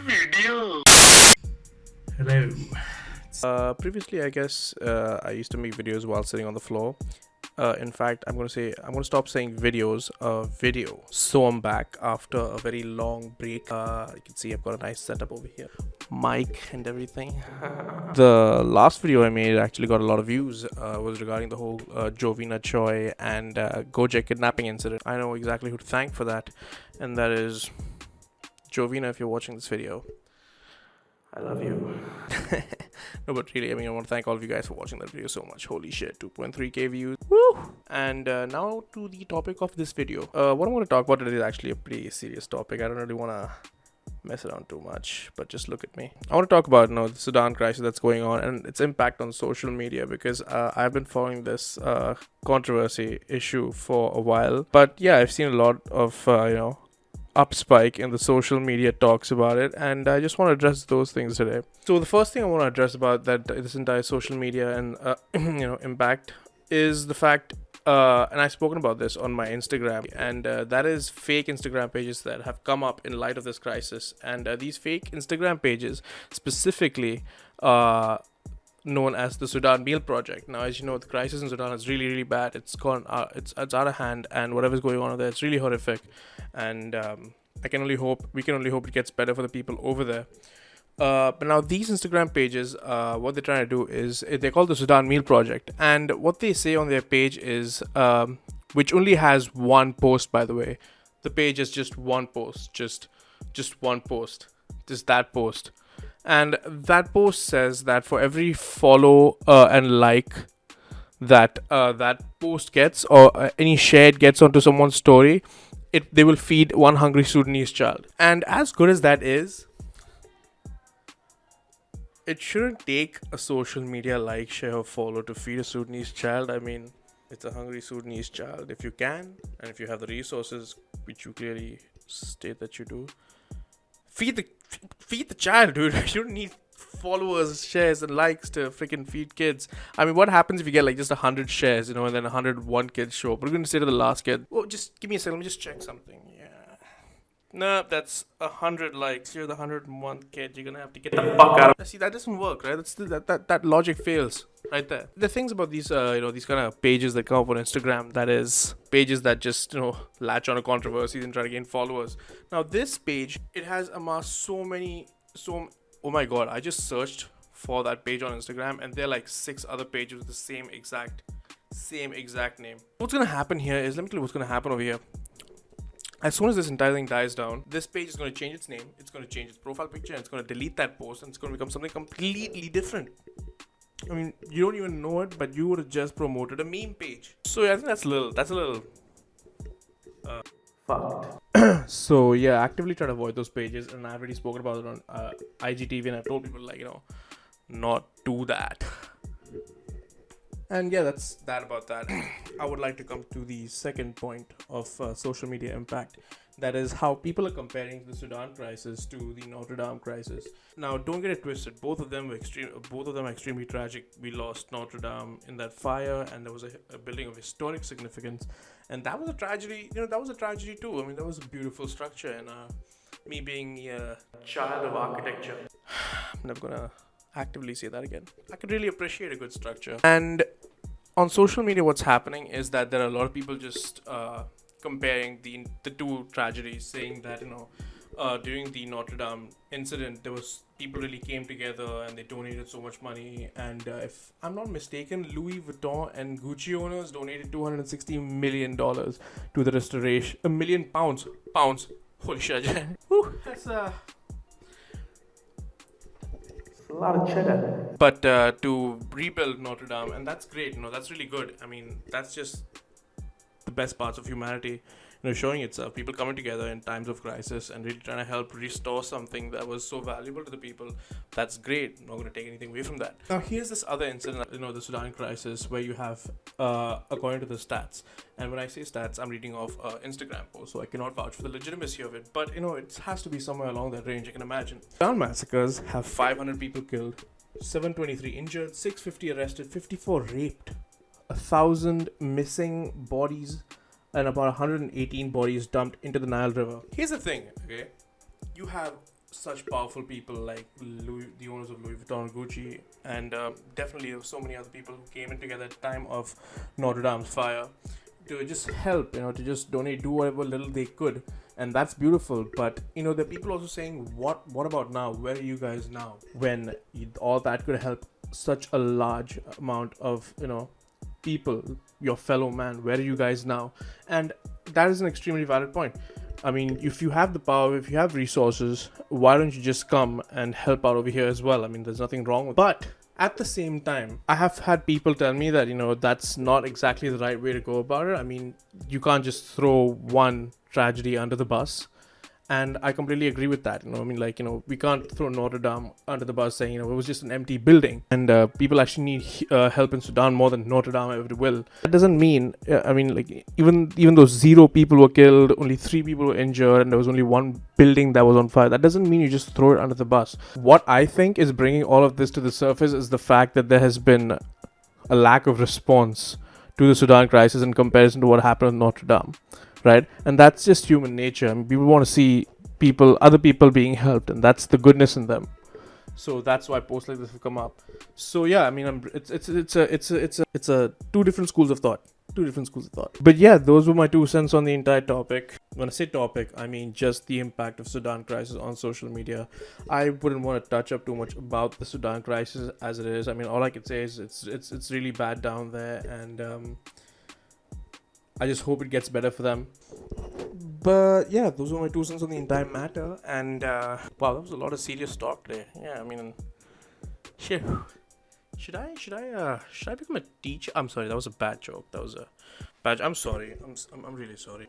video. Hello. Previously, I guess I used to make videos while sitting on the floor. In fact, I'm gonna stop saying videos. Video. So I'm back after a very long break. You can see I've got a nice setup over here, mic and everything. The last video I made actually got a lot of views. Was regarding the whole Jovina Choi and Gojek kidnapping incident. I know exactly who to thank for that, and that is Jovina. If you're watching this video, I love you. No, but really, I want to thank all of you guys for watching that video so much. Holy shit, 2.3k views. Woo! And now to the topic of this video. What I'm going to talk about today is actually a pretty serious topic. I don't really want to mess around too much, but just look at me. I want to talk about the Sudan crisis that's going on and its impact on social media, because I've been following this controversy issue for a while. But yeah, I've seen a lot of upspike in the social media talks about it, and I just want to address those things today. So the first thing I want to address about this entire social media and impact is the fact, and I've spoken about this on my Instagram, and that is fake Instagram pages that have come up in light of this crisis. And these fake Instagram pages specifically known as the Sudan Meal Project. Now, as you know, the crisis in Sudan is really, really bad. It's gone, it's out of hand, and whatever's going on there, it's really horrific. And we can only hope it gets better for the people over there. But now these Instagram pages, what they're trying to do is they're called the Sudan Meal Project, and what they say on their page is, which only has one post, by the way. The page is just one post, just one post, just that post. And that post says that for every follow and like that that post gets, or any share it gets onto someone's story, they will feed one hungry Sudanese child. And as good as that is, it shouldn't take a social media like, share, or follow to feed a Sudanese child. It's a hungry Sudanese child. If you can, and if you have the resources, which you clearly state that you do, feed the child, dude. You don't need followers, shares, and likes to freaking feed kids. What happens if you get just 100 shares, and then 101 kids show up? We're going to say to the last kid, oh, just give me a second, let me just check something. Yeah. No, that's 100 likes. You're the 101 kid. You're going to have to get the fuck out of. See, that doesn't work, right? That logic fails right there. The things about these, these kind of pages that come up on Instagram, that is pages that just, latch on to controversies and try to gain followers. Now, this page, it has amassed oh my god, I just searched for that page on Instagram, and there are 6 other pages with the same exact name. What's gonna happen here is, let me tell you what's gonna happen over here. As soon as this entire thing dies down, this page is going to change its name, it's going to change its profile picture, and it's going to delete that post, and it's going to become something completely different. You don't even know it, but you would have just promoted a meme page. So yeah, I think that's a little fucked. So yeah, actively try to avoid those pages, and I've already spoken about it on IGTV, and I've told people not do that. And yeah, that's that about that. I would like to come to the second point of social media impact. That is how people are comparing the Sudan crisis to the Notre Dame crisis. Now, don't get it twisted. Both of them are extremely tragic. We lost Notre Dame in that fire, and there was a building of historic significance, and that was a tragedy. That was a tragedy too. That was a beautiful structure, and me being a child of architecture, I'm never gonna actively say that again. I could really appreciate a good structure. And on social media, what's happening is that there are a lot of people just comparing the two tragedies, saying that during the Notre Dame incident, there was people really came together and they donated so much money. And if I'm not mistaken, Louis Vuitton and Gucci owners donated $260 million to the restoration. £1 million. Holy shit! Whew, that's a lot of cheddar. But to rebuild Notre Dame, and that's great. That's really good. That's just the best parts of humanity, showing itself. People coming together in times of crisis and really trying to help restore something that was so valuable to the people. That's great. I'm not going to take anything away from that. Now, here's this other incident, the Sudan crisis, where you have, according to the stats, and when I say stats, I'm reading off Instagram posts, so I cannot vouch for the legitimacy of it. But, it has to be somewhere along that range, I can imagine. Sudan massacres have 500 people killed, 723 injured, 650 arrested, 54 raped, 1,000 missing bodies, and about 118 bodies dumped into the Nile River. Here's the thing, okay? You have such powerful people like the owners of Louis Vuitton, Gucci, and definitely there were so many other people who came in together at the time of Notre Dame's fire to just help, to just donate, do whatever little they could, and that's beautiful. But there are people also saying, what about now? Where are you guys now? When all that could help such a large amount of people, your fellow man, where are you guys now? And that is an extremely valid point. I mean, if you have the power, if you have resources, why don't you just come and help out over here as well? I mean, there's nothing wrong with it. But at the same time, I have had people tell me that, that's not exactly the right way to go about it. I mean, you can't just throw one tragedy under the bus. And I completely agree with that. We can't throw Notre Dame under the bus saying, it was just an empty building. And people actually need help in Sudan more than Notre Dame ever will. That doesn't mean, even though 0 people were killed, only 3 people were injured, and there was only one building that was on fire, that doesn't mean you just throw it under the bus. What I think is bringing all of this to the surface is the fact that there has been a lack of response to the Sudan crisis in comparison to what happened in Notre Dame. Right? And that's just human nature. I mean, people want to see other people being helped, and that's the goodness in them. So that's why posts like this have come up. So yeah, I mean, it's a two different schools of thought. But yeah, those were my 2 cents on the entire topic. When I say topic, I mean just the impact of Sudan crisis on social media. I wouldn't want to touch up too much about the Sudan crisis as it is. I mean, all I could say is it's really bad down there, and I just hope it gets better for them. But yeah, those were my 2 cents on the entire matter. And wow, that was a lot of serious talk today. Yeah, I mean, shit. Should I become a teacher? I'm sorry, that was a bad joke. I'm sorry. I'm really sorry.